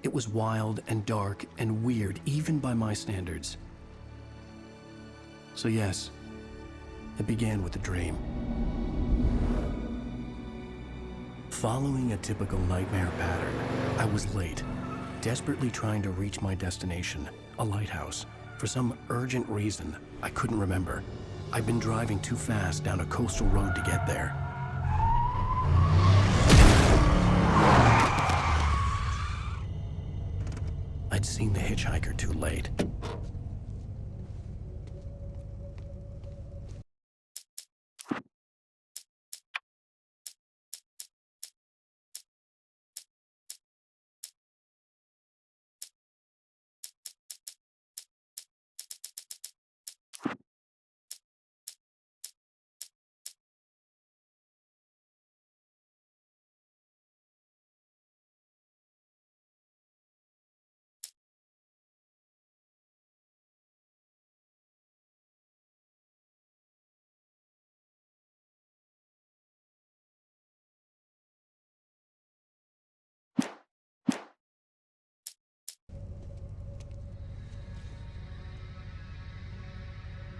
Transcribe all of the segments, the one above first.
It was wild and dark and weird, even by my standards. So yes, it began with a dream. Following a typical nightmare pattern, I was late, desperately trying to reach my destination, a lighthouse. For some urgent reason, I couldn't remember. I'd been driving too fast down a coastal road to get there. I'd seen the hitchhiker too late.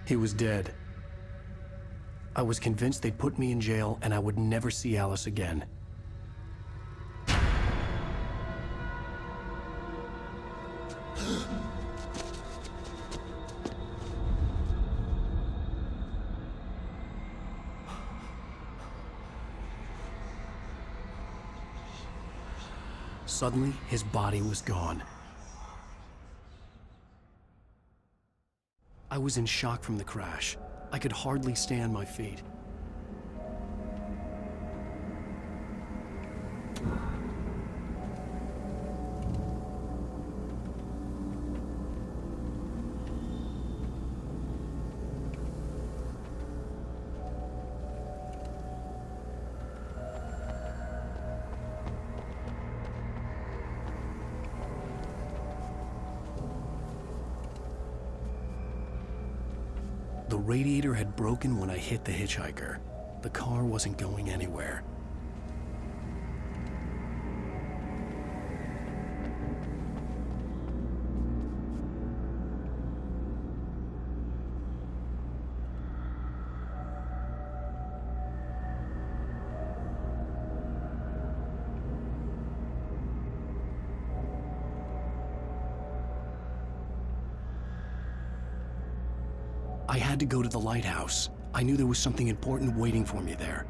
He was dead. I was convinced they'd put me in jail and I would never see Alice again. Suddenly, his body was gone. I was in shock from the crash. I could hardly stay on my feet. The radiator had broken when I hit the hitchhiker. The car wasn't going anywhere. I had to go to the lighthouse. I knew there was something important waiting for me there.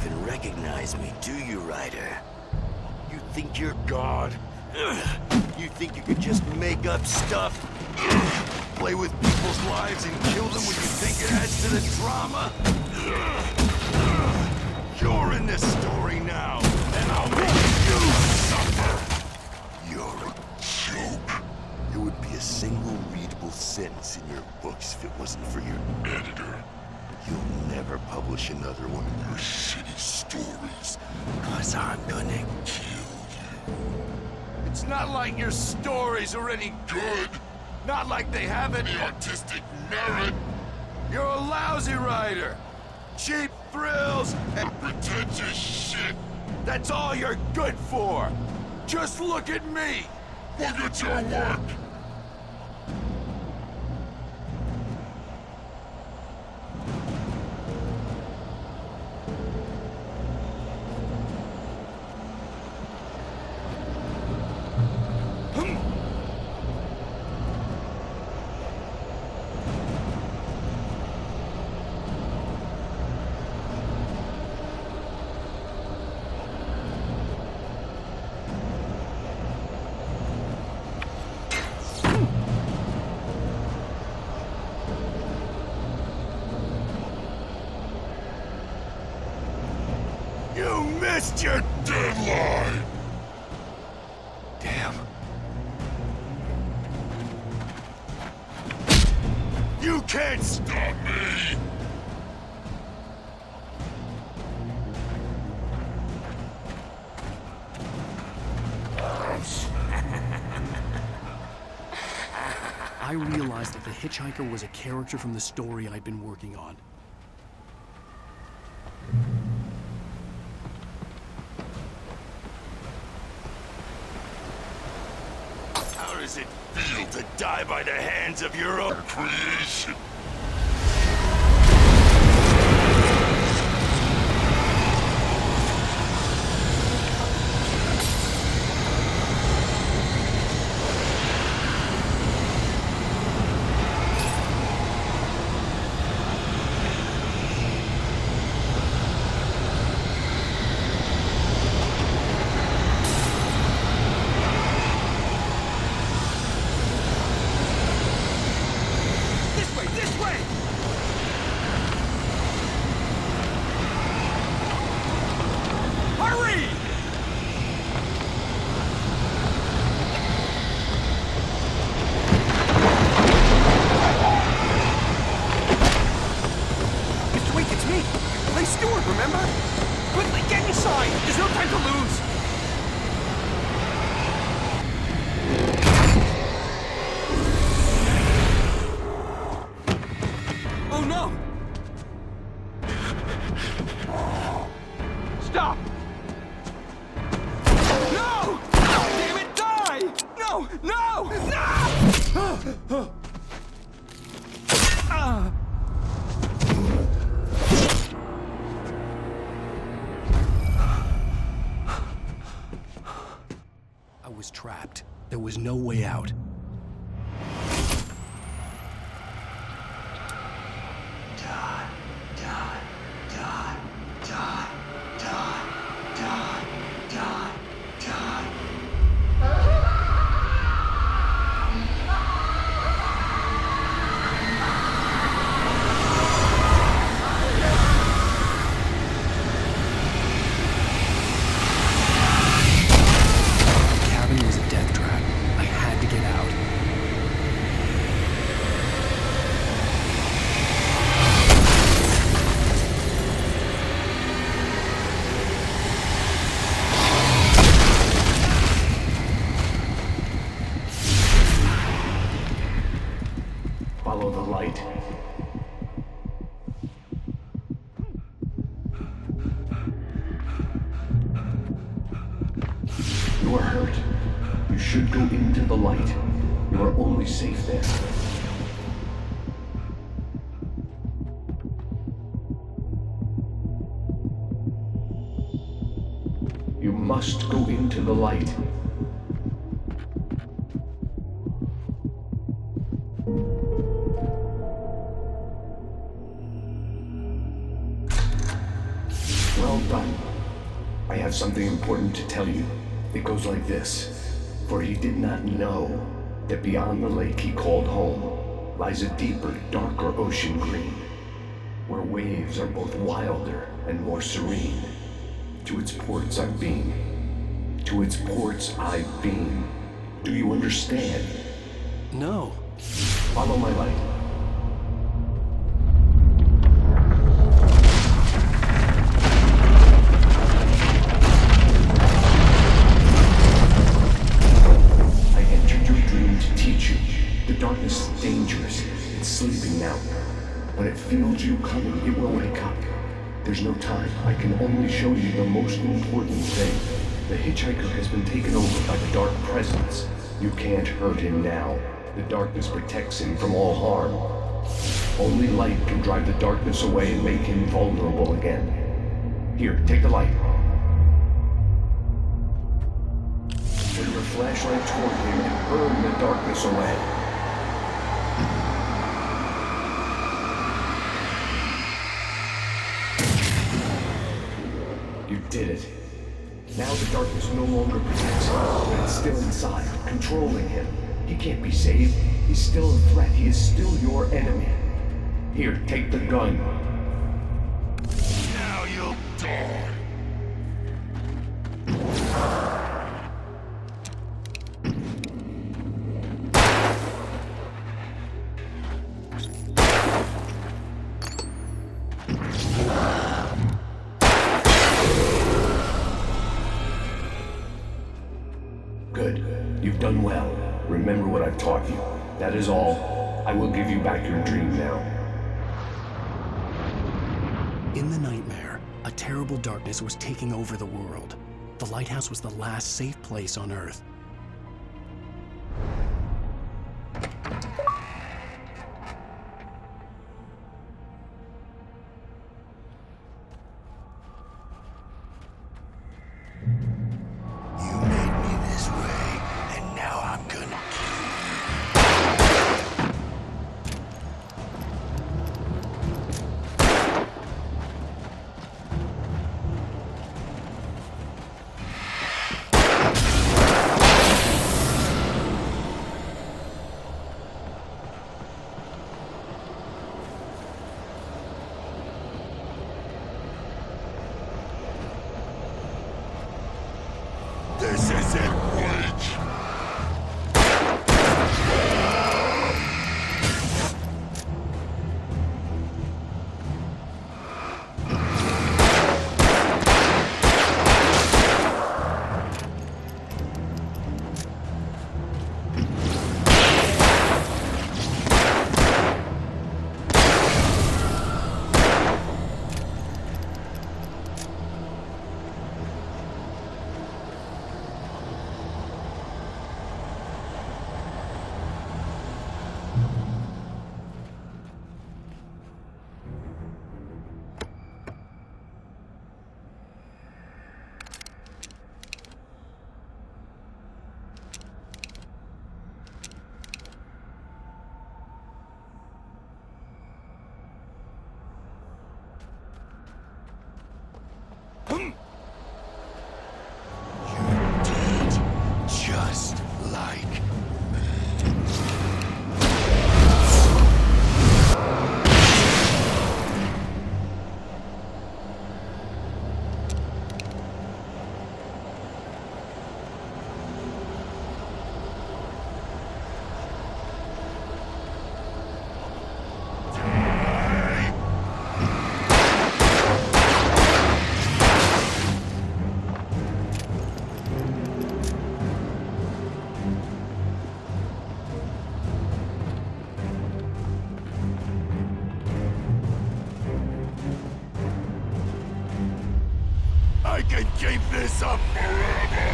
even recognize me, do you, Ryder? You think you're God? You think you could just make up stuff? Play with people's lives and kill them when you think it adds to the drama? You're in this story now, and I'll make you suffer! You're a joke. There would be a single readable sentence in your books if it wasn't for your editor. You'll never publish another one of your shitty stories, 'cause I'm gonna kill you. It's not like your stories are any good. Not like they have any artistic merit. You're a lousy writer. Cheap thrills and pretentious shit. That's all you're good for. Just look at me. Look at your work. You missed your deadline! Damn. You can't stop me! I realized that the hitchhiker was a character from the story I'd been working on. How does it feel to die by the hands of your own creation? Stop! No! Damn it, die! No! No! No! I was trapped. There was no way out. Follow the light. You are hurt. You should go into the light. You are only safe there. You must go into the light. Well done. I have something important to tell you. It goes like this. For he did not know that beyond the lake he called home lies a deeper, darker ocean green, where waves are both wilder and more serene. To its ports I've been. To its ports I've been. Do you understand? No. Follow my light. I entered your dream to teach you. The darkness is dangerous. It's sleeping now. When it feels you coming, it will wake up. There's no time. I can only show you the most important thing. The hitchhiker has been taken over by the dark presence. You can't hurt him now. The darkness protects him from all harm. Only light can drive the darkness away and make him vulnerable again. Here, take the light. Turn your flashlight toward him and burn the darkness away. You did it. Now the darkness no longer protects him, but it's still inside, controlling him. He can't be saved. He's still a threat. He is still your enemy. Here, take the gun. Now you'll die. Good. You've done well. Remember what I've taught you. That is all. I will give you back your dream now. In the nightmare, a terrible darkness was taking over the world. The lighthouse was the last safe place on Earth. You made me this way, and now I'm gonna kill you. This isn't weak. You did just like I can keep this up forever!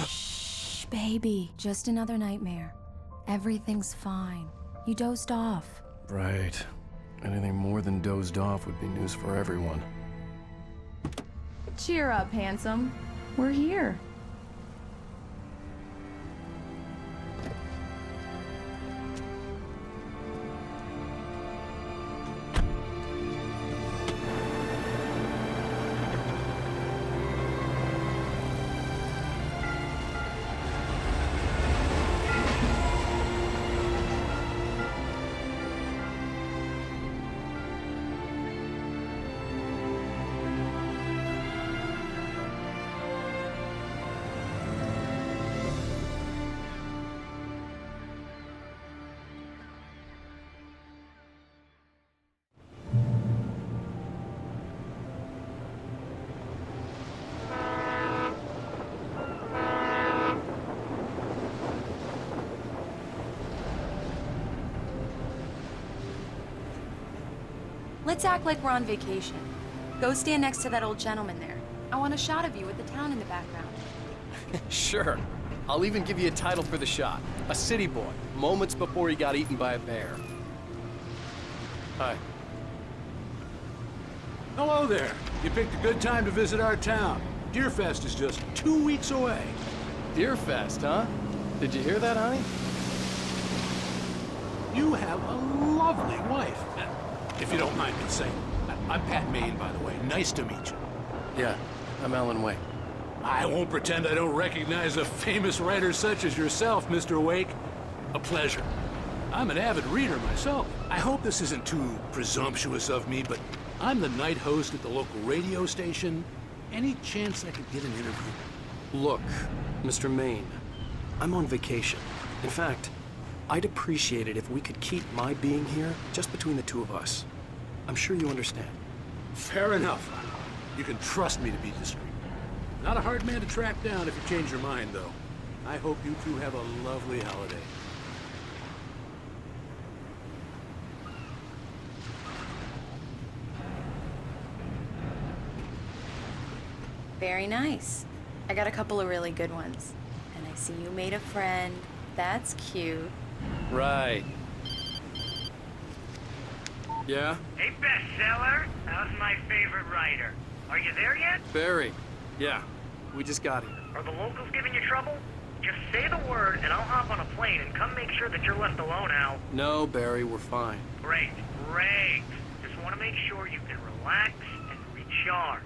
Shh, baby. Just another nightmare. Everything's fine. You dozed off. Right. Anything more than dozed off would be news for everyone. Cheer up, handsome. We're here. Let's act like we're on vacation. Go stand next to that old gentleman there. I want a shot of you with the town in the background. Sure. I'll even give you a title for the shot. A city boy, moments before he got eaten by a bear. Hi. Hello there. You picked a good time to visit our town. Deerfest is just 2 weeks away. Deerfest, huh? Did you hear that, honey? You have a lovely wife. If you don't mind me saying. I'm Pat Maine, by the way. Nice to meet you. Yeah, I'm Alan Wake. I won't pretend I don't recognize a famous writer such as yourself, Mr. Wake. A pleasure. I'm an avid reader myself. I hope this isn't too presumptuous of me, but I'm the night host at the local radio station. Any chance I could get an interview? Look, Mr. Maine, I'm on vacation. In fact, I'd appreciate it if we could keep my being here just between the two of us. I'm sure you understand. Fair enough. You can trust me to be discreet. Not a hard man to track down if you change your mind, though. I hope you two have a lovely holiday. Very nice. I got a couple of really good ones. And I see you made a friend. That's cute. Right. Yeah? Hey, bestseller. How's my favorite writer? Are you there yet? Barry. Yeah, we just got here. Are the locals giving you trouble? Just say the word and I'll hop on a plane and come make sure that you're left alone, Al. No, Barry, we're fine. Great, great. Just want to make sure you can relax and recharge.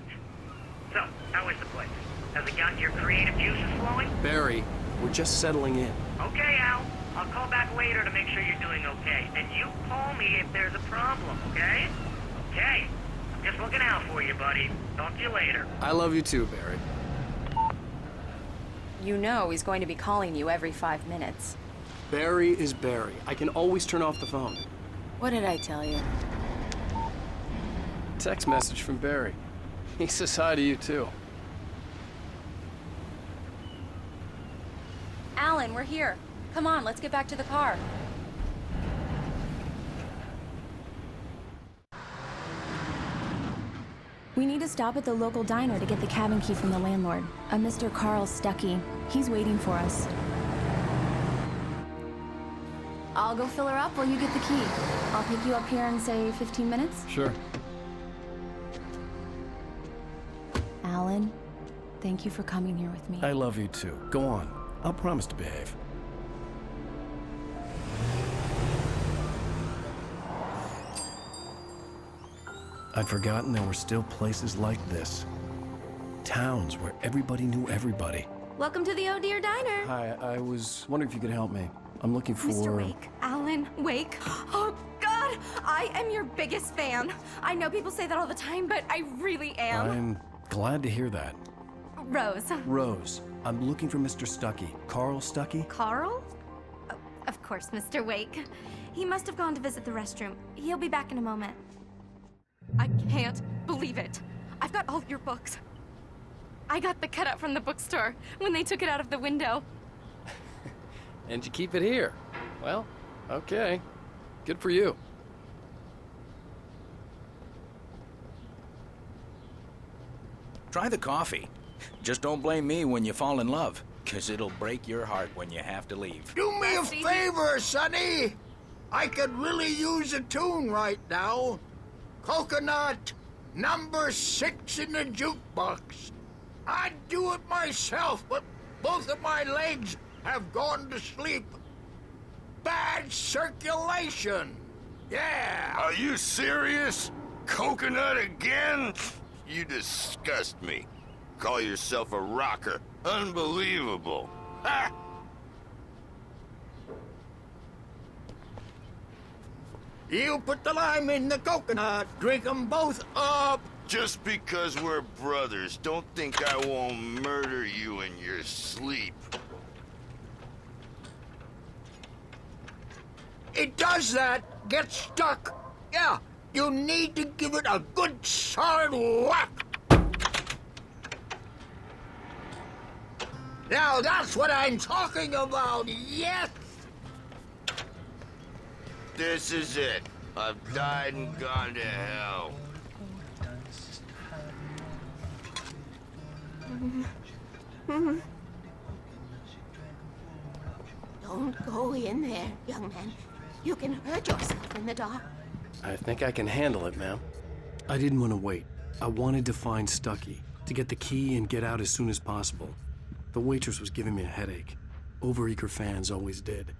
So, how is the place? Has it gotten your creative juices flowing? Barry, we're just settling in. Okay, Al. I'll call back later to make sure you're doing okay. And you call me if there's a problem, okay? Okay. I'm just looking out for you, buddy. Talk to you later. I love you too, Barry. You know he's going to be calling you every 5 minutes. Barry is Barry. I can always turn off the phone. What did I tell you? Text message from Barry. He says hi to you too. Alan, we're here. Come on, let's get back to the car. We need to stop at the local diner to get the cabin key from the landlord, a Mr. Carl Stuckey. He's waiting for us. I'll go fill her up while you get the key. I'll pick you up here in, say, 15 minutes? Sure. Alan, thank you for coming here with me. I love you too. Go on. I'll promise to behave. I'd forgotten there were still places like this. Towns where everybody knew everybody. Welcome to the Oh Dear Diner. Hi, I was wondering if you could help me. I'm looking for... Mr. Wake. Alan Wake. Oh, God! I am your biggest fan. I know people say that all the time, but I really am. I'm glad to hear that. Rose. Rose, I'm looking for Mr. Stuckey. Carl Stuckey? Carl? Oh, of course, Mr. Wake. He must have gone to visit the restroom. He'll be back in a moment. I can't believe it. I've got all of your books. I got the cutout from the bookstore when they took it out of the window. And you keep it here. Well, okay. Good for you. Try the coffee. Just don't blame me when you fall in love, 'cause it'll break your heart when you have to leave. Do me a favor, Sonny. I could really use a tune right now. Coconut, number 6 in the jukebox. I'd do it myself, but both of my legs have gone to sleep. Bad circulation. Yeah. Are you serious? Coconut again? You disgust me. Call yourself a rocker. Unbelievable. Ha! You put the lime in the coconut. Drink them both up. Just because we're brothers, don't think I won't murder you in your sleep. It does that. Get stuck. Yeah, you need to give it a good solid whack. Now that's what I'm talking about, yes! This is it. I've died and gone to hell. Don't go in there, young man. You can hurt yourself in the dark. I think I can handle it, ma'am. I didn't want to wait. I wanted to find Stucky, to get the key and get out as soon as possible. The waitress was giving me a headache. Overeager fans always did.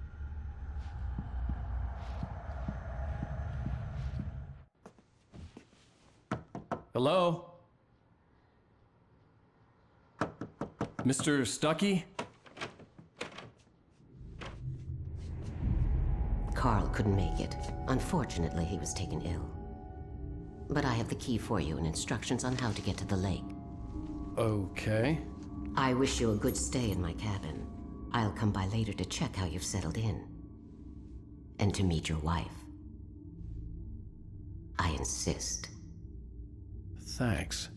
Hello? Mr. Stucky? Carl couldn't make it. Unfortunately, he was taken ill. But I have the key for you and instructions on how to get to the lake. Okay. I wish you a good stay in my cabin. I'll come by later to check how you've settled in. And to meet your wife. I insist. Thanks.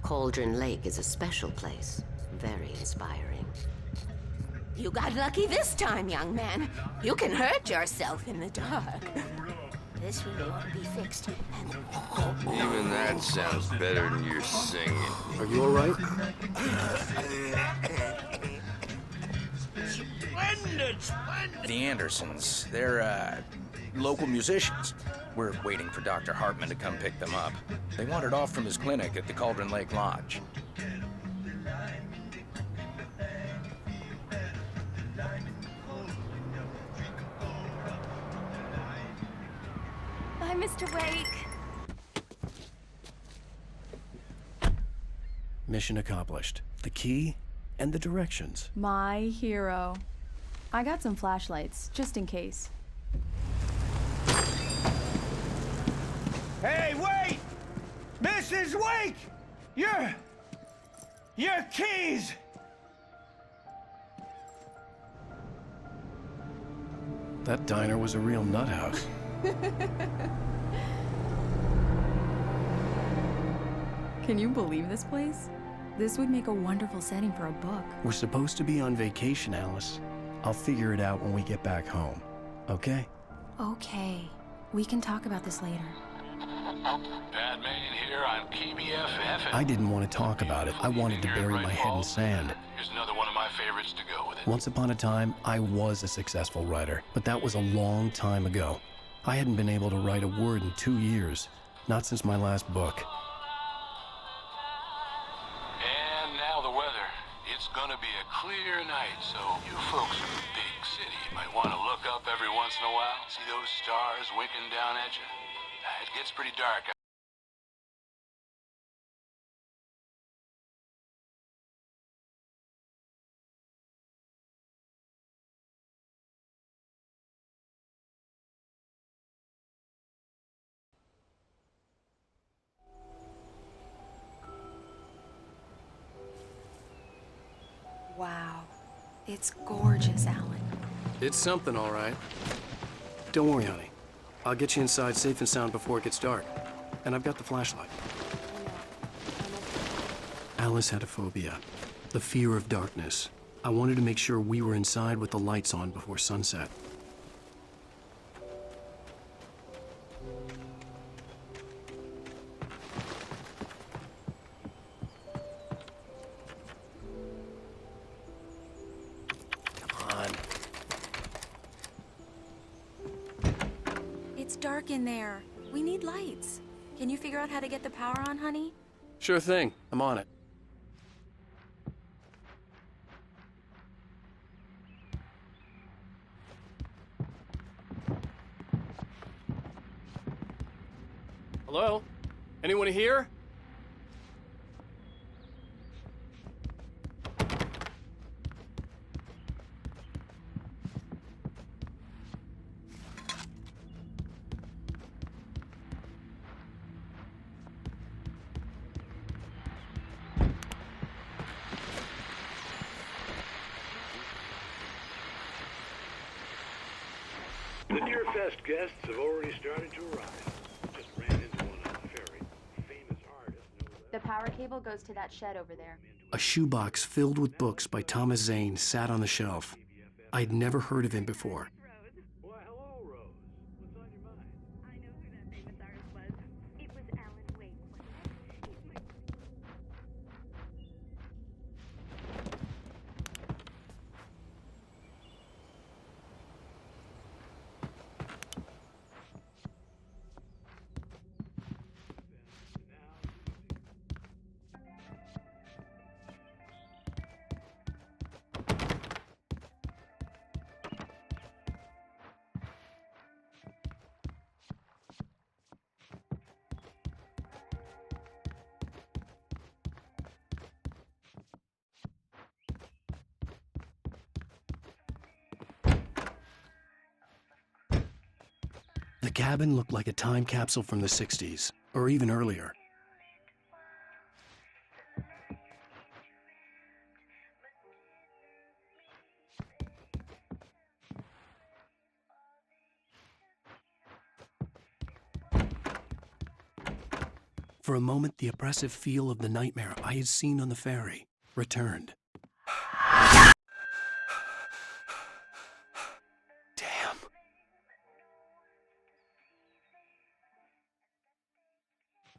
Cauldron Lake is a special place. Very inspiring. You got lucky this time, young man. You can hurt yourself in the dark. This really ought to be fixed. Even that sounds better than your singing. Are you all right? Splendid, splendid. The Andersons, they're, local musicians. We're waiting for Dr. Hartman to come pick them up. They wandered off from his clinic at the Cauldron Lake Lodge. Bye, Mr. Wake. Mission accomplished. The key and the directions. My hero. I got some flashlights, just in case. Hey, wait! Mrs. Wake! Your keys! That diner was a real nut house. Can you believe this place? This would make a wonderful setting for a book. We're supposed to be on vacation, Alice. I'll figure it out when we get back home. Okay? Okay. We can talk about this later. Pat Main here on KBFF. I didn't want to talk about it. I wanted to bury my head in sand. Here's another one of my favorites to go with it. Once upon a time, I was a successful writer, but that was a long time ago. I hadn't been able to write a word in 2 years, not since my last book. And now the weather. It's gonna be a clear night, so you folks in the big city might want to look up every once in a while, see those stars winking down at you. It gets pretty dark. Wow. It's gorgeous, Alan. It's something, all right. Don't worry, honey. I'll get you inside safe and sound before it gets dark. And I've got the flashlight. Alice had a phobia. The fear of darkness. I wanted to make sure we were inside with the lights on before sunset. dark in there. We need lights. Can you figure out how to get the power on, honey? Sure thing. I'm on it. Hello? Anyone here? The Deerfest guests have already started to arrive. Just ran into one on the ferry. Famous artist, no less. The power cable goes to that shed over there. A shoebox filled with books by Thomas Zane sat on the shelf. I'd never heard of him before. Why, hello, Rose. What's on your mind? I know who that famous artist was. It was Alan Wake, wasn't it? He's my... The cabin looked like a time capsule from the 60s, or even earlier. For a moment, the oppressive feel of the nightmare I had seen on the ferry returned. Damn.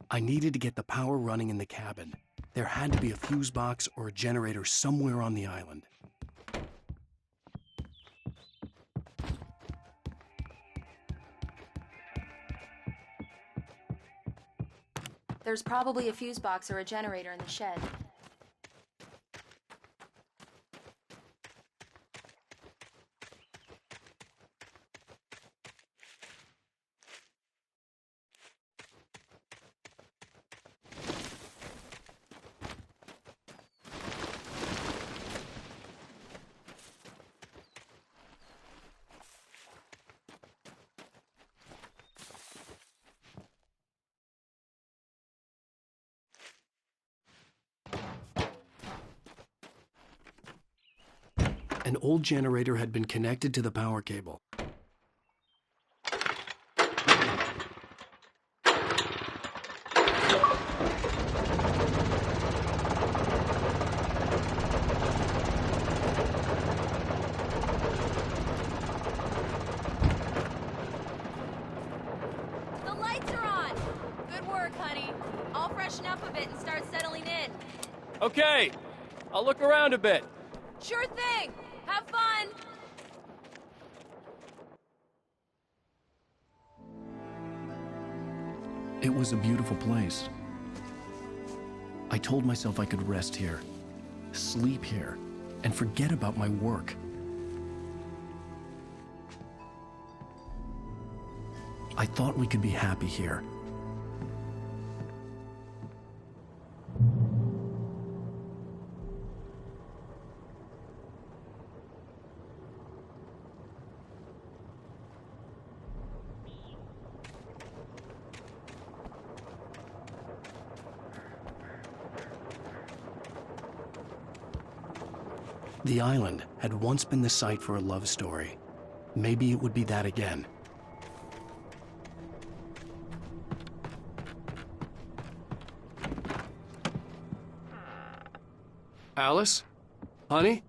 I needed to get the power running in the cabin. There had to be a fuse box or a generator somewhere on the island. There's probably a fuse box or a generator in the shed. An old generator had been connected to the power cable. The lights are on! Good work, honey. I'll freshen up a bit and start settling in. Okay, I'll look around a bit. Sure thing! Have fun! It was a beautiful place. I told myself I could rest here, sleep here, and forget about my work. I thought we could be happy here. The island had once been the site for a love story. Maybe it would be that again. Alice? Honey?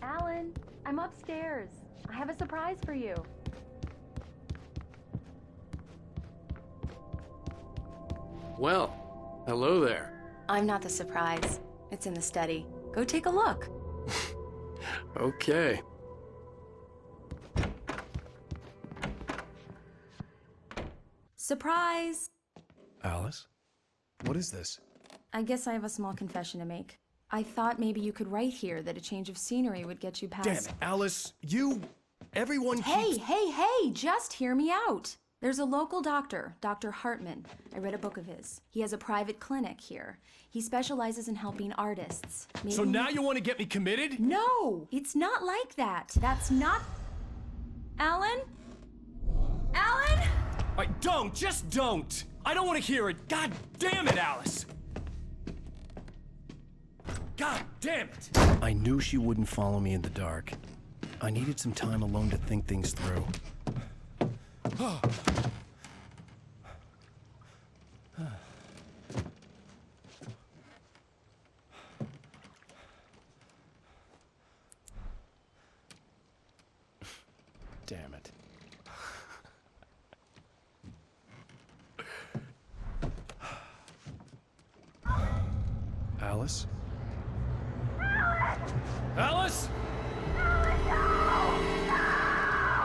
Alan, I'm upstairs. I have a surprise for you. Well, hello there. I'm not the surprise. It's in the study. Go take a look. Okay. Surprise! Alice? What is this? I guess I have a small confession to make. I thought maybe you could write here that a change of scenery would get you past... Damn it, Alice! Everyone keeps... Hey, just hear me out! There's a local doctor, Dr. Hartman. I read a book of his. He has a private clinic here. He specializes in helping artists. Maybe... So now you want to get me committed? No! It's not like that. That's not... Alan? Alan? Just don't! I don't want to hear it! God damn it, Alice! God damn it! I knew she wouldn't follow me in the dark. I needed some time alone to think things through. Damn it. Alice? Alice?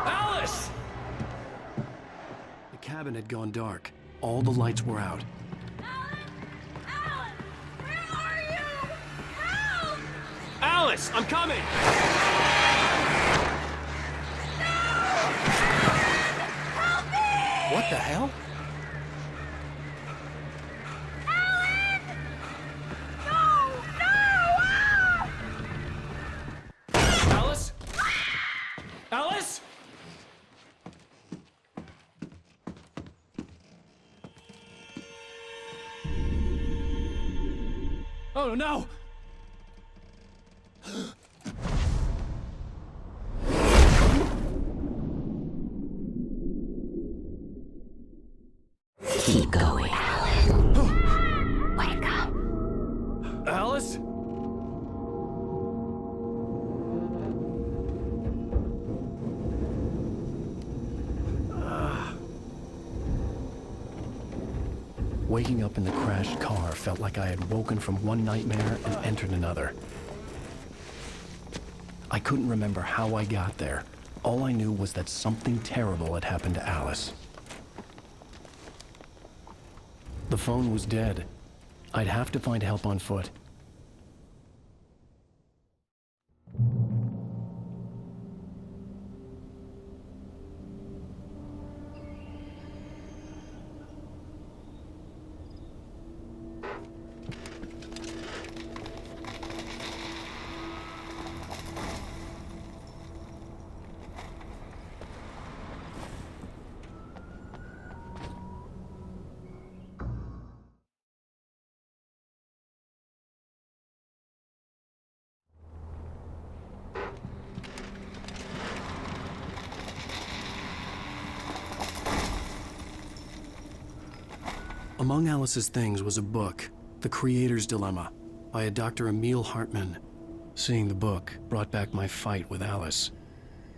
Alice! The cabin had gone dark. All the lights were out. Alan! Where are you? Help! Alice, I'm coming! Help me! What the hell? Alice? Alice? Oh no! Keep going, Alan. Wake up. Alice? Waking up in the crashed car felt like I had woken from one nightmare and entered another. I couldn't remember how I got there. All I knew was that something terrible had happened to Alice. The phone was dead. I'd have to find help on foot. Among Alice's things was a book, The Creator's Dilemma, by a Dr. Emil Hartman. Seeing the book brought back my fight with Alice.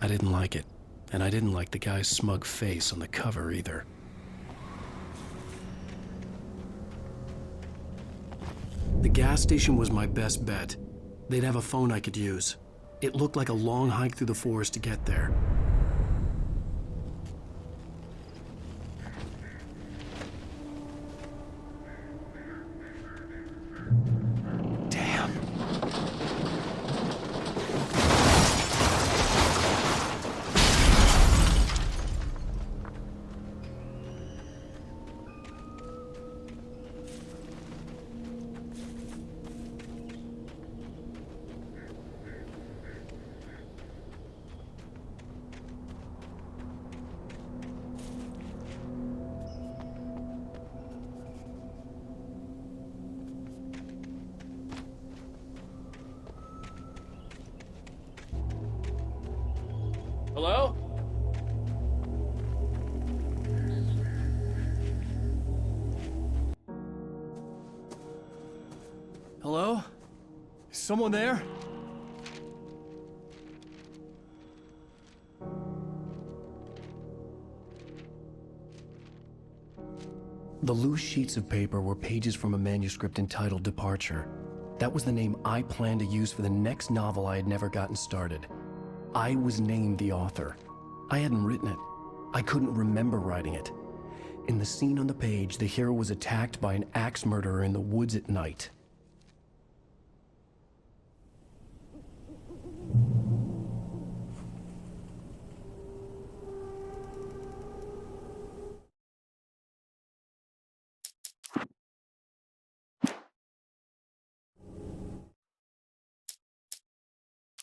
I didn't like it, and I didn't like the guy's smug face on the cover either. The gas station was my best bet. They'd have a phone I could use. It looked like a long hike through the forest to get there. Hello? Hello? Is someone there? The loose sheets of paper were pages from a manuscript entitled Departure. That was the name I planned to use for the next novel I had never gotten started. I was named the author. I hadn't written it. I couldn't remember writing it. In the scene on the page, the hero was attacked by an axe murderer in the woods at night.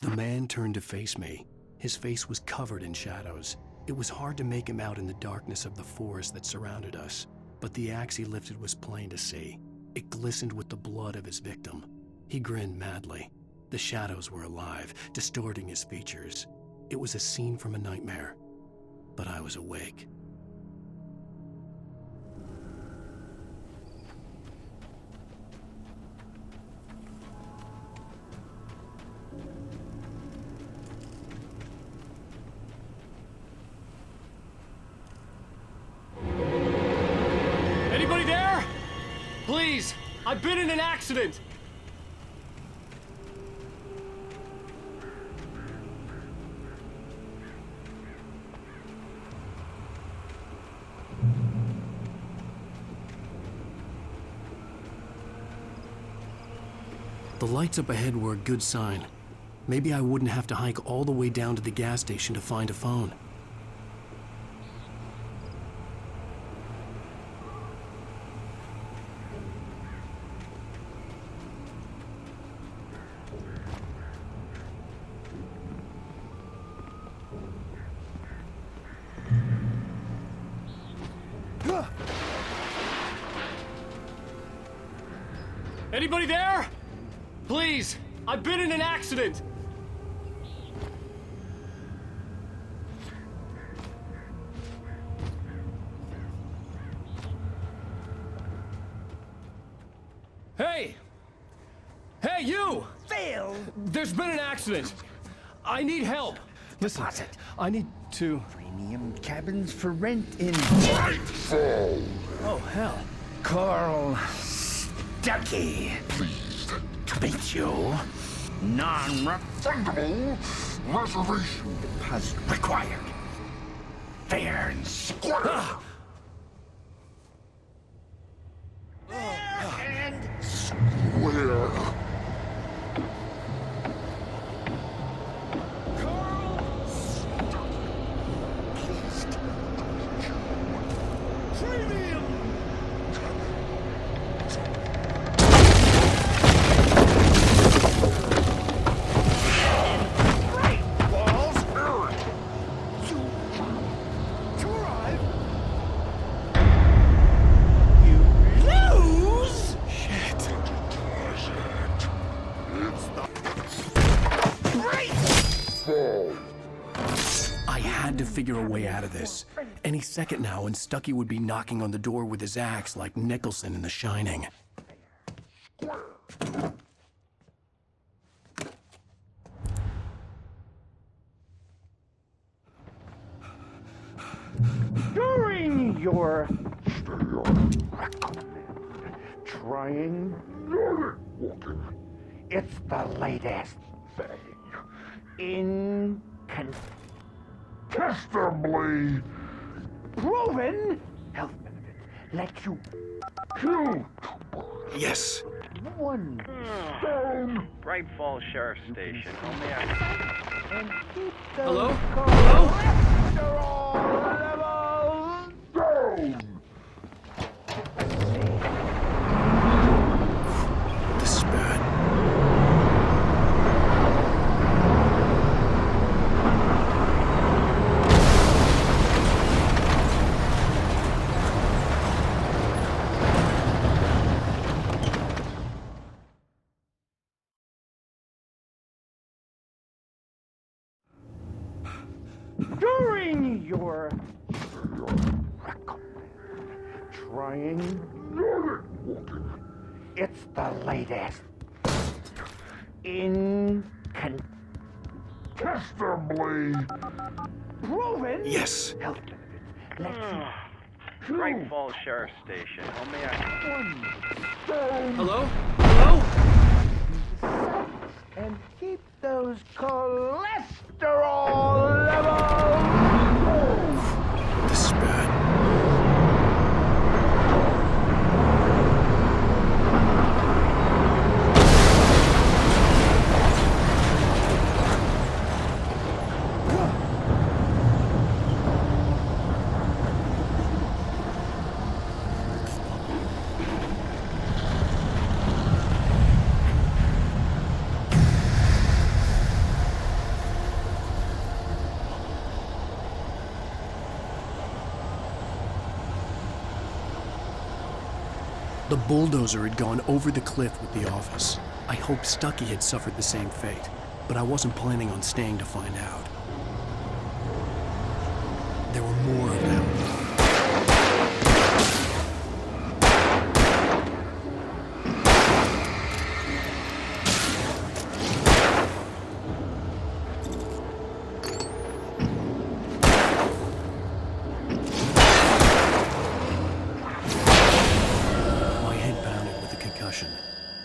The man turned to face me. His face was covered in shadows. It was hard to make him out in the darkness of the forest that surrounded us, but the axe he lifted was plain to see. It glistened with the blood of his victim. He grinned madly. The shadows were alive, distorting his features. It was a scene from a nightmare, but I was awake. Anybody there? Please, I've been in an accident. The lights up ahead were a good sign. Maybe I wouldn't have to hike all the way down to the gas station to find a phone. Anybody there? Please, I've been in an accident. Hey! Hey, you! Phil! There's been an accident. I need help. Listen, I need to... Premium cabins for rent in... Nightfall! Oh, hell. Carl Stuckey. Pleased To meet you. Non-refundable reservation deposit required. Fair and square. Where? I had to figure a way out of this. Any second now, and Stuckey would be knocking on the door with his axe like Nicholson in The Shining. During your trying, it's the latest thing. Incontestably proven health benefits let you kill Yes. one stone. Bright Falls Sheriff Station. And keep those Hello? cholesterol levels down. The spirit. During your trying, it's the latest incontestably proven Yes. health benefits let you Great Falls Sheriff Station. How may I... Hello? Hello? And keep those cholesterol levels low. This is bad. The bulldozer had gone over the cliff with the office. I hoped Stucky had suffered the same fate, but I wasn't planning on staying to find out. There were more of them.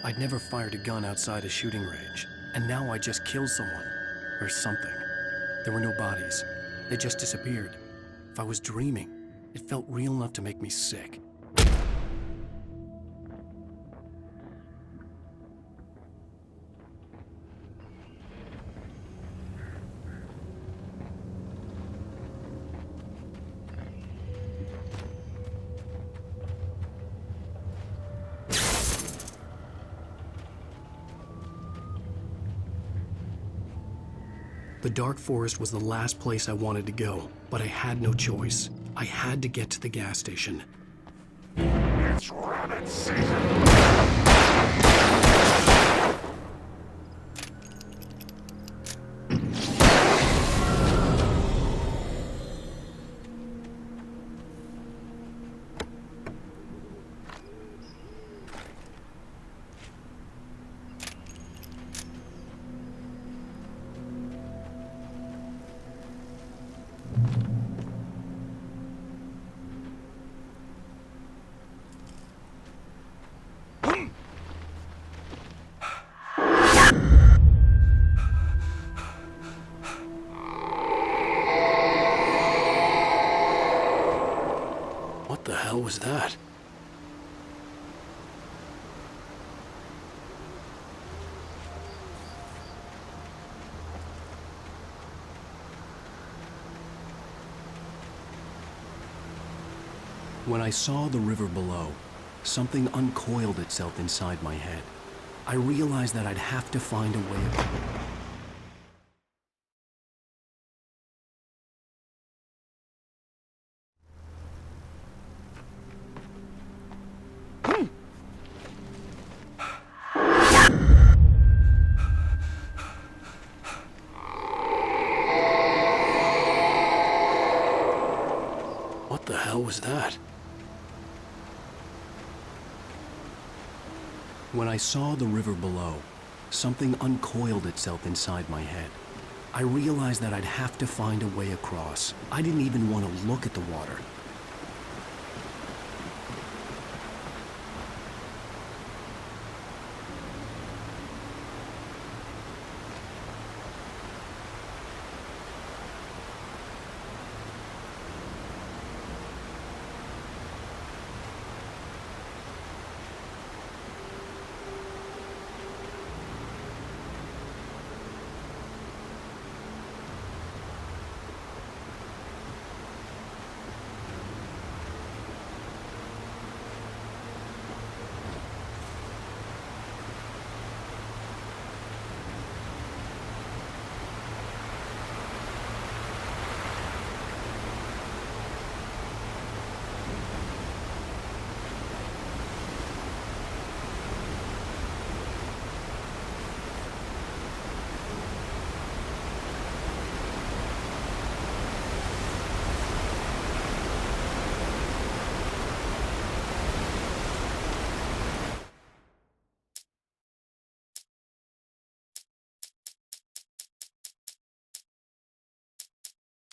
I'd never fired a gun outside a shooting range, and now I just killed someone. Or something. There were no bodies. They just disappeared. If I was dreaming, it felt real enough to make me sick. The dark forest was the last place I wanted to go, but I had no choice. I had to get to the gas station. It's rabbit season. What the hell was that? When I saw the river below, something uncoiled itself inside my head. I realized that I'd have to find a way. What the hell was that? When I saw the river below, something uncoiled itself inside my head. I realized that I'd have to find a way across. I didn't even want to look at the water.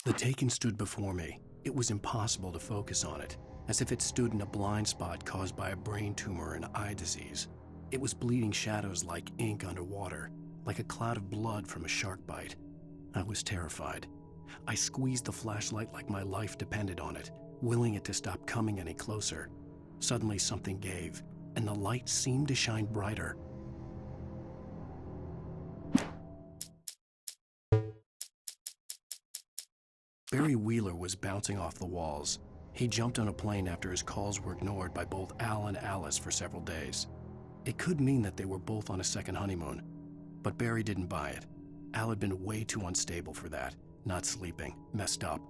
The Taken stood before me. It was impossible to focus on it. as if it stood in a blind spot caused by a brain tumor and eye disease. It was bleeding shadows like ink underwater, like a cloud of blood from a shark bite. I was terrified. I squeezed the flashlight like my life depended on it, willing it to stop coming any closer. Suddenly something gave, and the light seemed to shine brighter. Barry Wheeler was bouncing off the walls. He jumped on a plane after his calls were ignored by both Al and Alice for several days. It could mean that they were both on a second honeymoon, but Barry didn't buy it. Al had been way too unstable for that, not sleeping, messed up.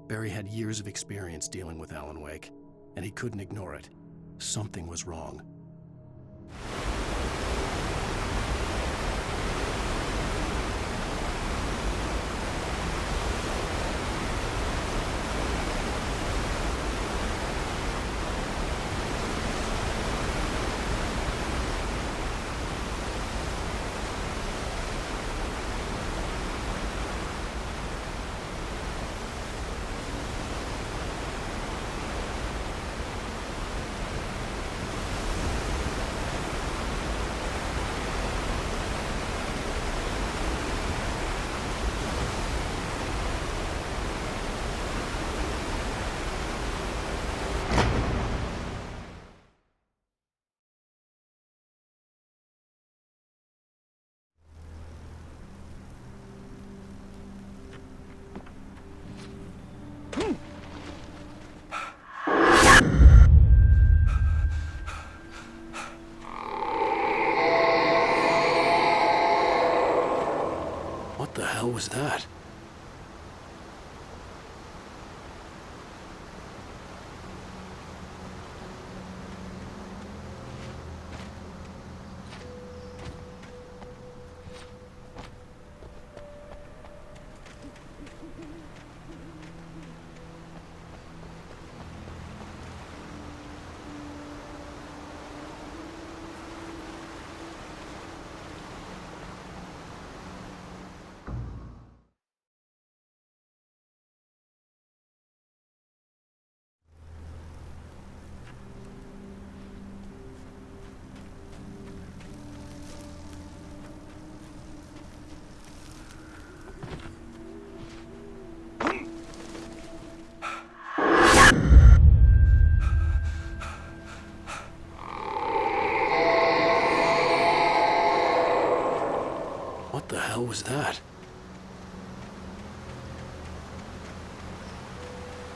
Barry had years of experience dealing with Alan Wake, and he couldn't ignore it. Something was wrong. What the hell was that? What the hell was that?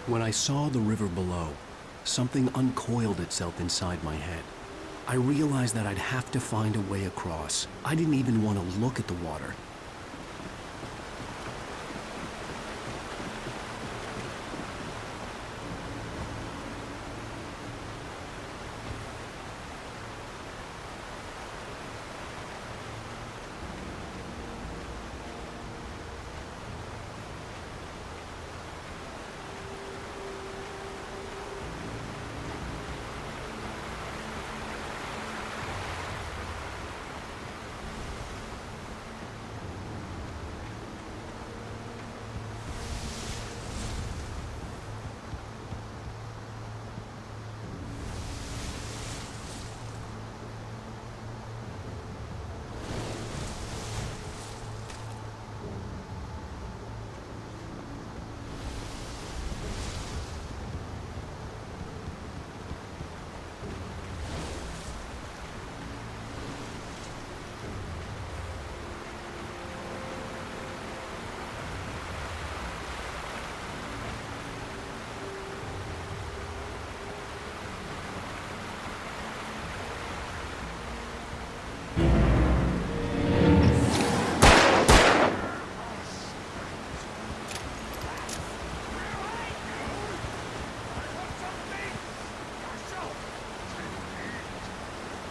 When I saw the river below, something uncoiled itself inside my head. I realized that I'd have to find a way across. I didn't even want to look at the water.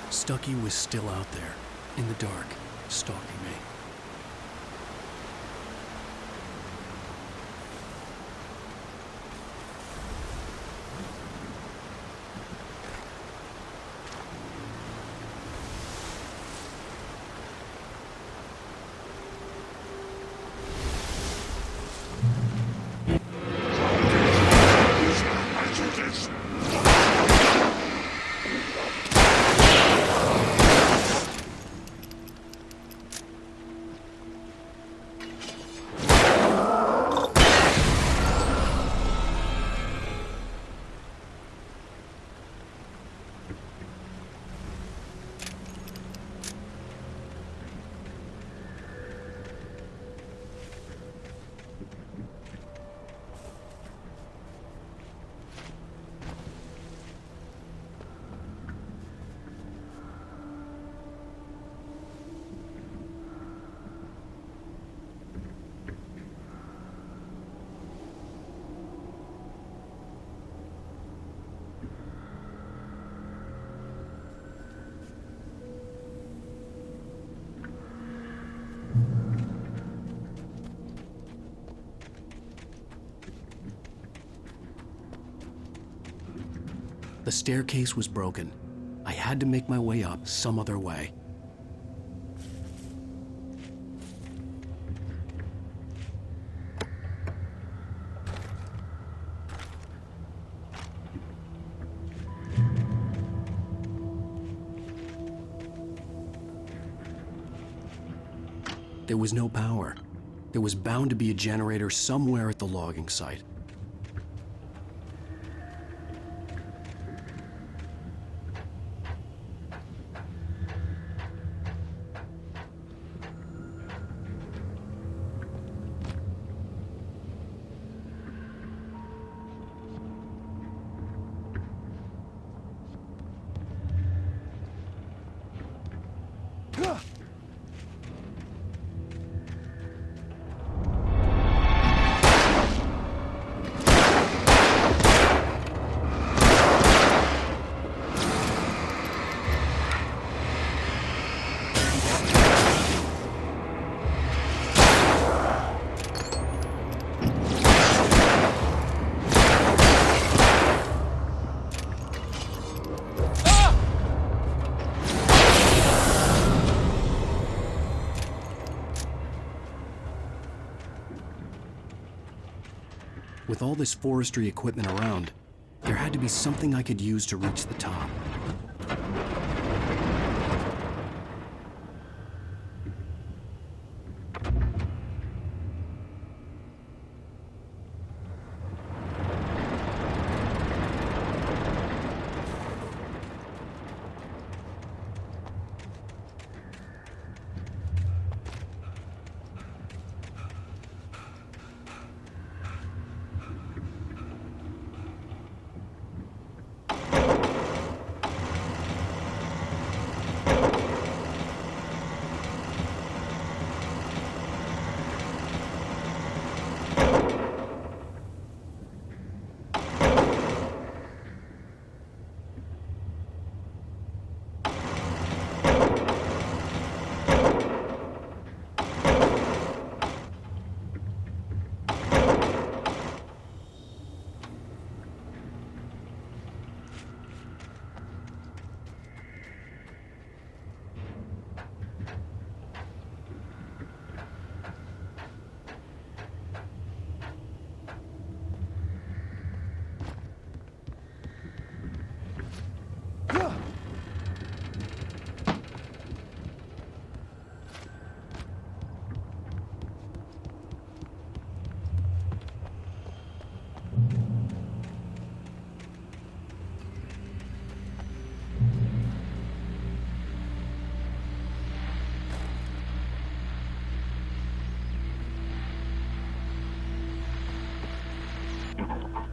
Stucky was still out there, in the dark, stalking me. The staircase was broken. I had to make my way up some other way. There was no power. There was bound to be a generator somewhere at the logging site. With all this forestry equipment around, there had to be something I could use to reach the top.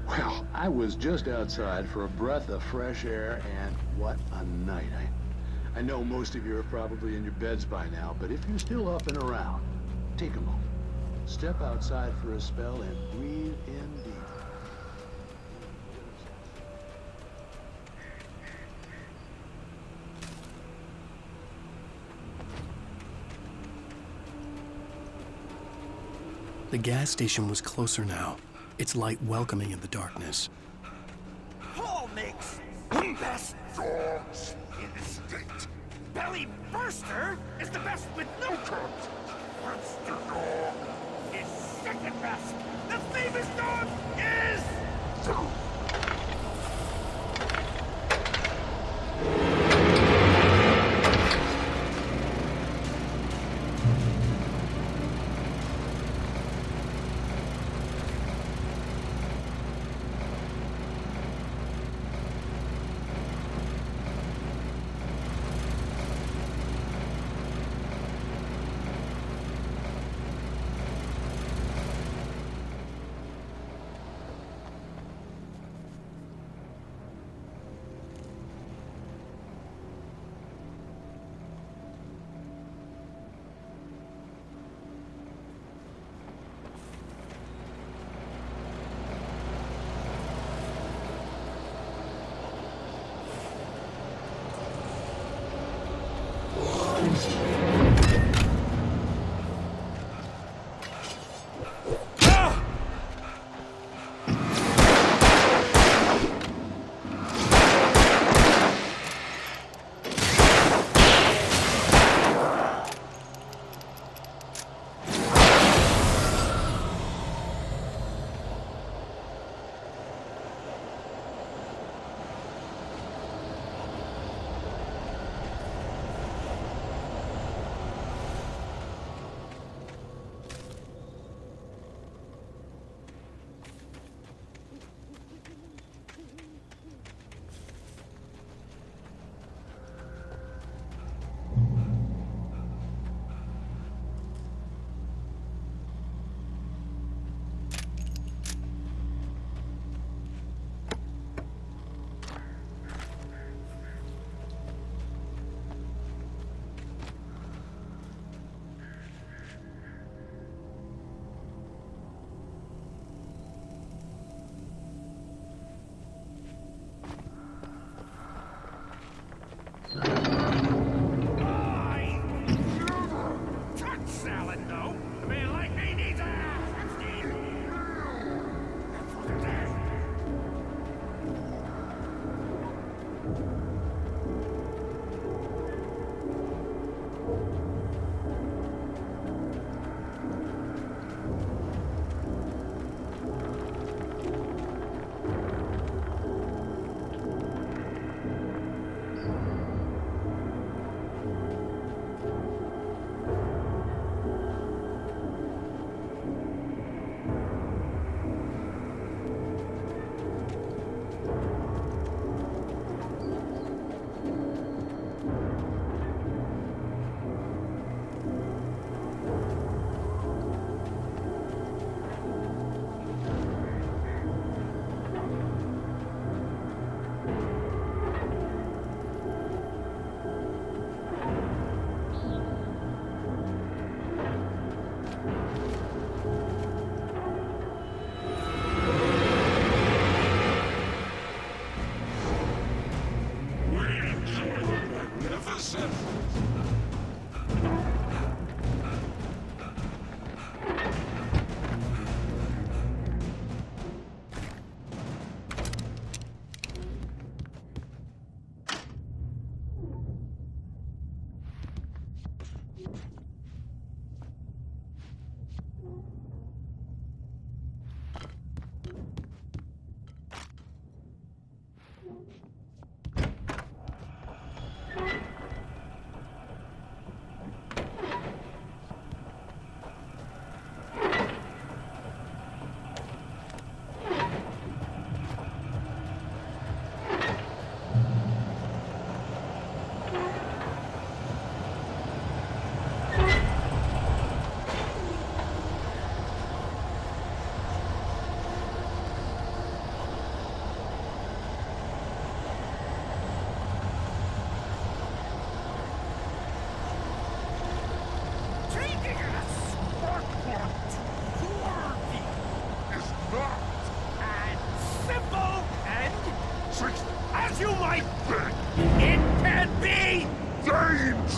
Well, I was just outside for a breath of fresh air, and what a night. I know most of you are probably in your beds by now, but if you're still up and around, take a moment. Step outside for a spell and breathe in deep. The gas station was closer now, its light welcoming in the darkness. Paul makes the best dogs in the state. Belly Burster is the best with no coat. Monster Dog is second best. The famous dog is...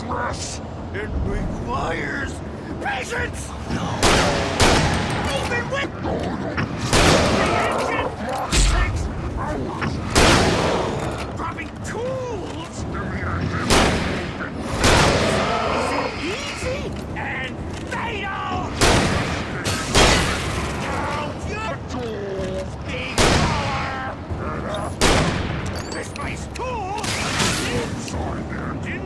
dangerous! It requires patience! Even with the engine takes hours! Dropping tools! Is it easy and fatal? Count your tools, big power! Misplaced tools! Inside the engine!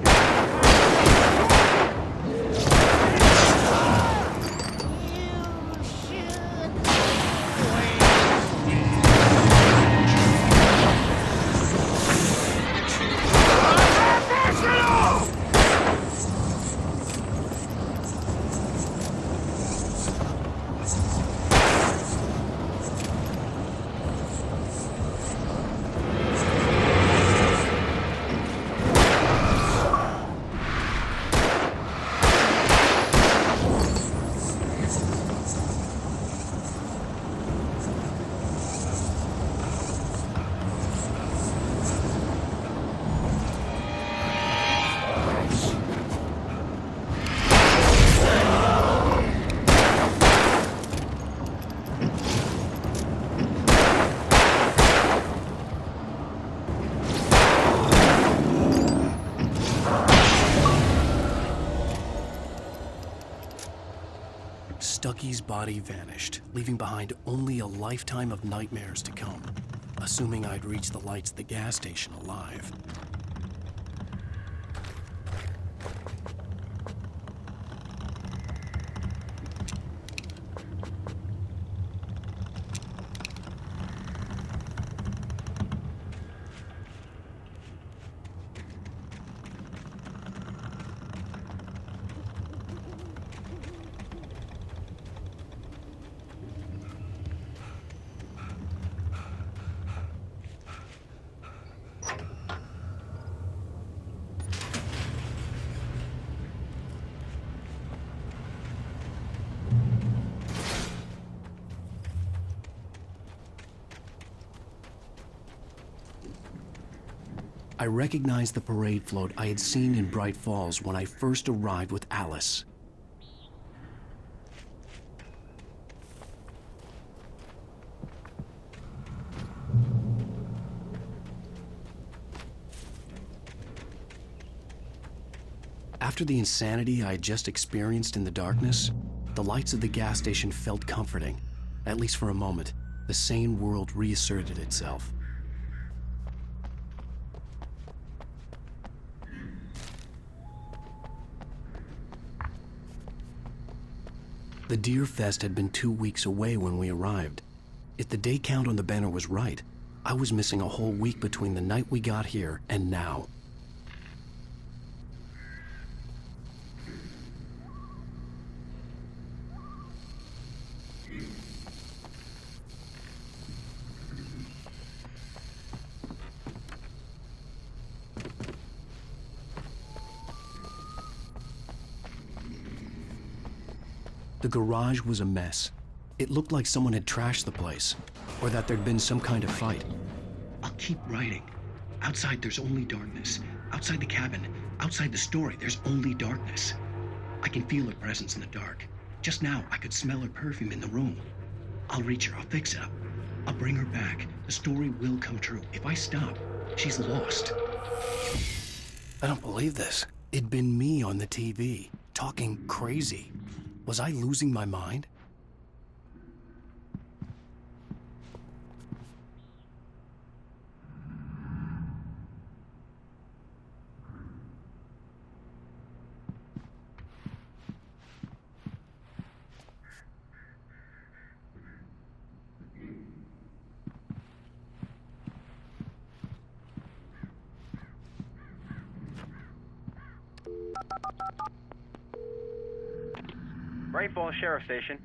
Stucky's body vanished, leaving behind only a lifetime of nightmares to come, assuming I'd reach the lights at the gas station alive. I recognized the parade float I had seen in Bright Falls when I first arrived with Alice. After the insanity I had just experienced in the darkness, the lights of the gas station felt comforting. At least for a moment, the sane world reasserted itself. The Deer Fest had been 2 weeks away when we arrived. If the day count on the banner was right, I was missing a whole week between the night we got here and now. The garage was a mess. It looked like someone had trashed the place, or that there'd been some kind of fight. I'll keep writing. Outside, there's only darkness. Outside the cabin, outside the story, there's only darkness. I can feel her presence in the dark. Just now, I could smell her perfume in the room. I'll reach her, I'll fix it up. I'll bring her back. The story will come true. If I stop, she's lost. I don't believe this. It'd been me on the TV, talking crazy. Was I losing my mind? Bright Falls Sheriff Station.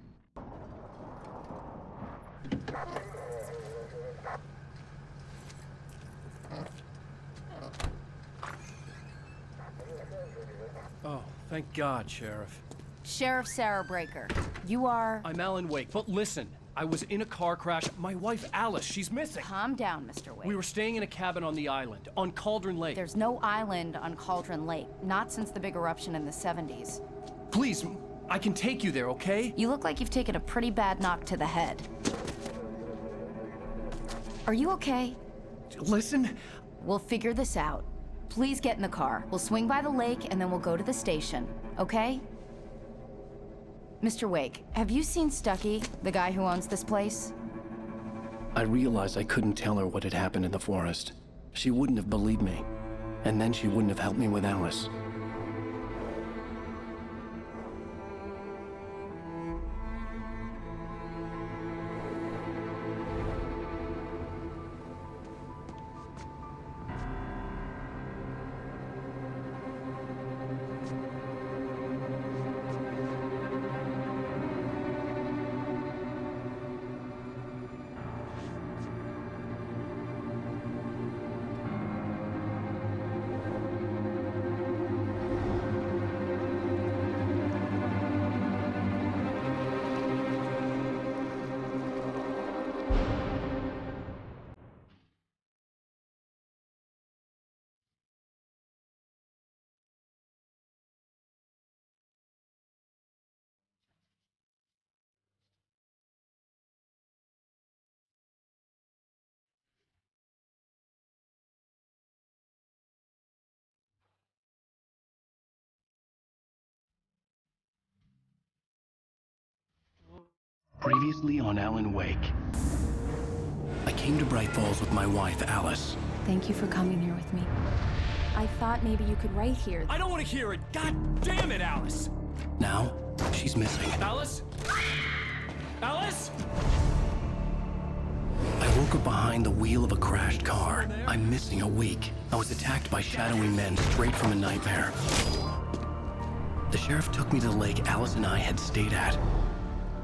Oh, thank God, Sheriff. Sheriff Sarah Breaker. You are... I'm Alan Wake, but listen. I was in a car crash. My wife, Alice, she's missing. Calm down, Mr. Wake. We were staying in a cabin on the island, on Cauldron Lake. There's no island on Cauldron Lake. Not since the big eruption in the 70s. Please, I can take you there, okay? You look like you've taken a pretty bad knock to the head. Are you okay? Listen. We'll figure this out. Please get in the car. We'll swing by the lake and then we'll go to the station, okay? Mr. Wake, have you seen Stucky, the guy who owns this place? I realized I couldn't tell her what had happened in the forest. She wouldn't have believed me. And then she wouldn't have helped me with Alice. Previously on Alan Wake. I came to Bright Falls with my wife, Alice. Thank you for coming here with me. I thought maybe you could write here. I don't want to hear it! God damn it, Alice! Now, she's missing. Alice? Alice? I woke up behind the wheel of a crashed car. I'm missing a week. I was attacked by shadowy men straight from a nightmare. The sheriff took me to the lake Alice and I had stayed at,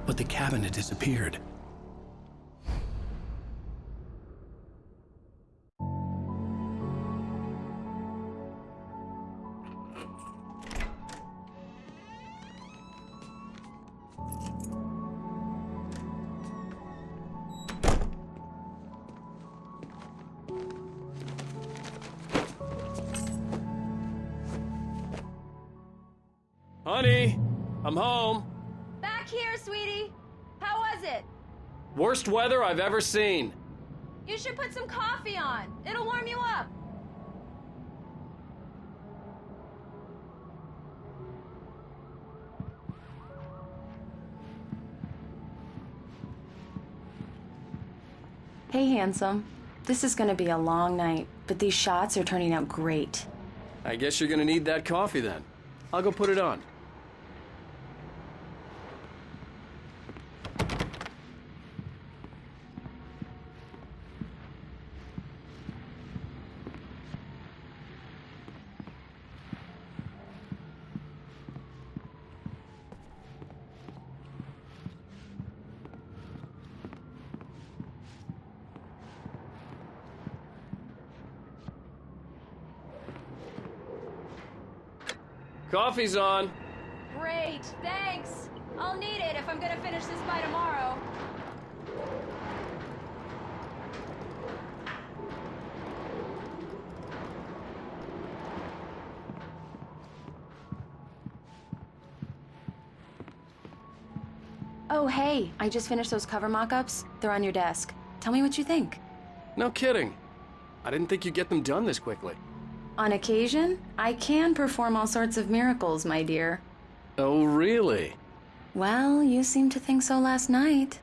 but the cabin had disappeared. Honey, I'm home. Back here, sweetie. How was it? Worst weather I've ever seen. You should put some coffee on. It'll warm you up. Hey, handsome. This is gonna be a long night, but these shots are turning out great. I guess you're gonna need that coffee then. I'll go put it on. Coffee's on. Great, thanks. I'll need it if I'm gonna finish this by tomorrow. Oh, hey, I just finished those cover mock-ups. They're on your desk. Tell me what you think. No kidding. I didn't think you'd get them done this quickly. On occasion, I can perform all sorts of miracles, my dear. Oh, really? Well, you seemed to think so last night.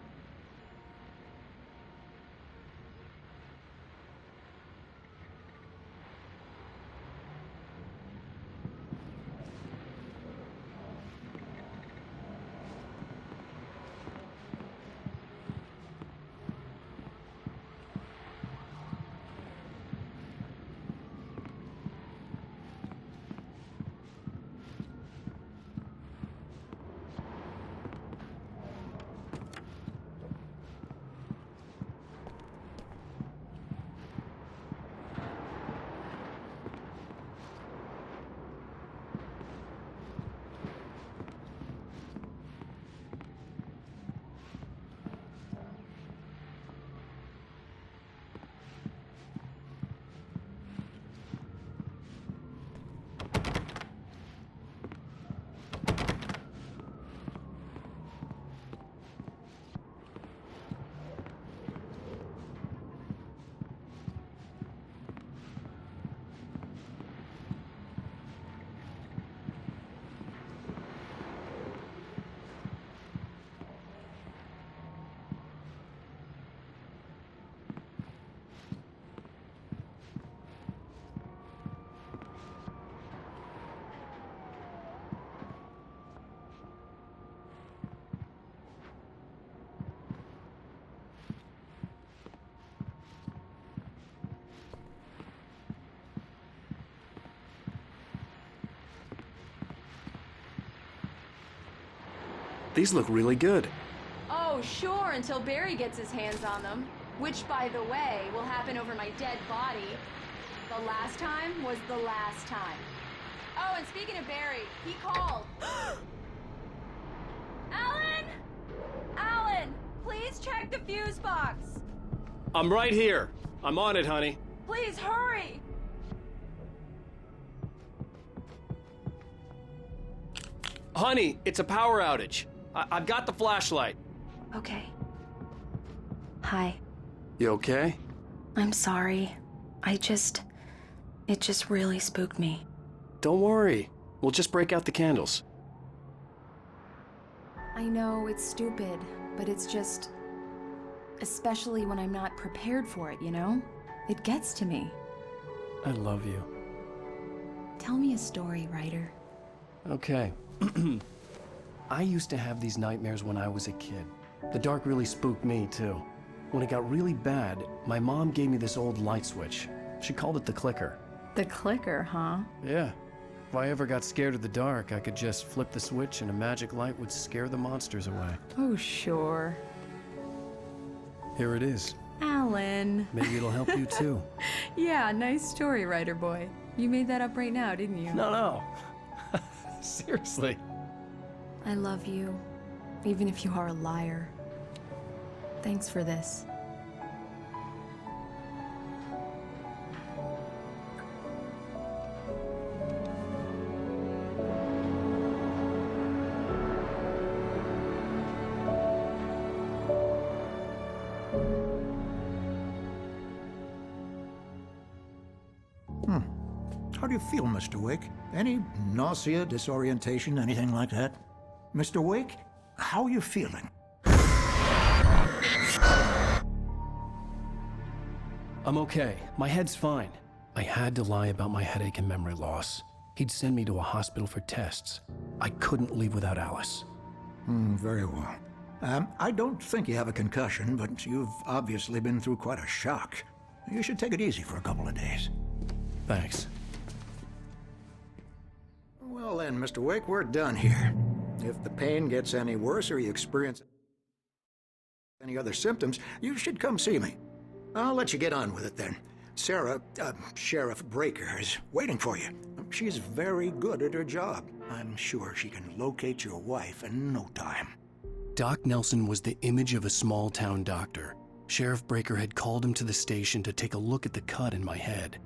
These look really good. Oh, sure, until Barry gets his hands on them. Which, by the way, will happen over my dead body. The last time was the last time. Oh, and speaking of Barry, he called. Alan! Alan, please check the fuse box. I'm right here. I'm on it, honey. Please hurry. Honey, it's a power outage. I've got the flashlight. Okay. Hi. You okay? I'm sorry. It just really spooked me. Don't worry. We'll just break out the candles. I know, it's stupid, but it's just... especially when I'm not prepared for it, you know? It gets to me. I love you. Tell me a story, Ryder. Okay. I used to have these nightmares when I was a kid. The dark really spooked me, too. When it got really bad, my mom gave me this old light switch. She called it the clicker. The clicker, huh? Yeah. If I ever got scared of the dark, I could just flip the switch and a magic light would scare the monsters away. Oh, sure. Here it is. Alan. Maybe it'll help you, too. Yeah, nice story, Ryder boy. You made that up right now, didn't you? No. Seriously. I love you, even if you are a liar. Thanks for this. How do you feel, Mr. Wake? Any nausea, disorientation, anything like that? Mr. Wake, how are you feeling? I'm okay. My head's fine. I had to lie about my headache and memory loss. He'd send me to a hospital for tests. I couldn't leave without Alice. Very well. I don't think you have a concussion, but you've obviously been through quite a shock. You should take it easy for a couple of days. Thanks. Well then, Mr. Wake, we're done here. If the pain gets any worse or you experience any other symptoms, you should come see me. I'll let you get on with it then. Sarah, Sheriff Breaker, is waiting for you. She's very good at her job. I'm sure she can locate your wife in no time. Doc Nelson was the image of a small-town doctor. Sheriff Breaker had called him to the station to take a look at the cut in my head.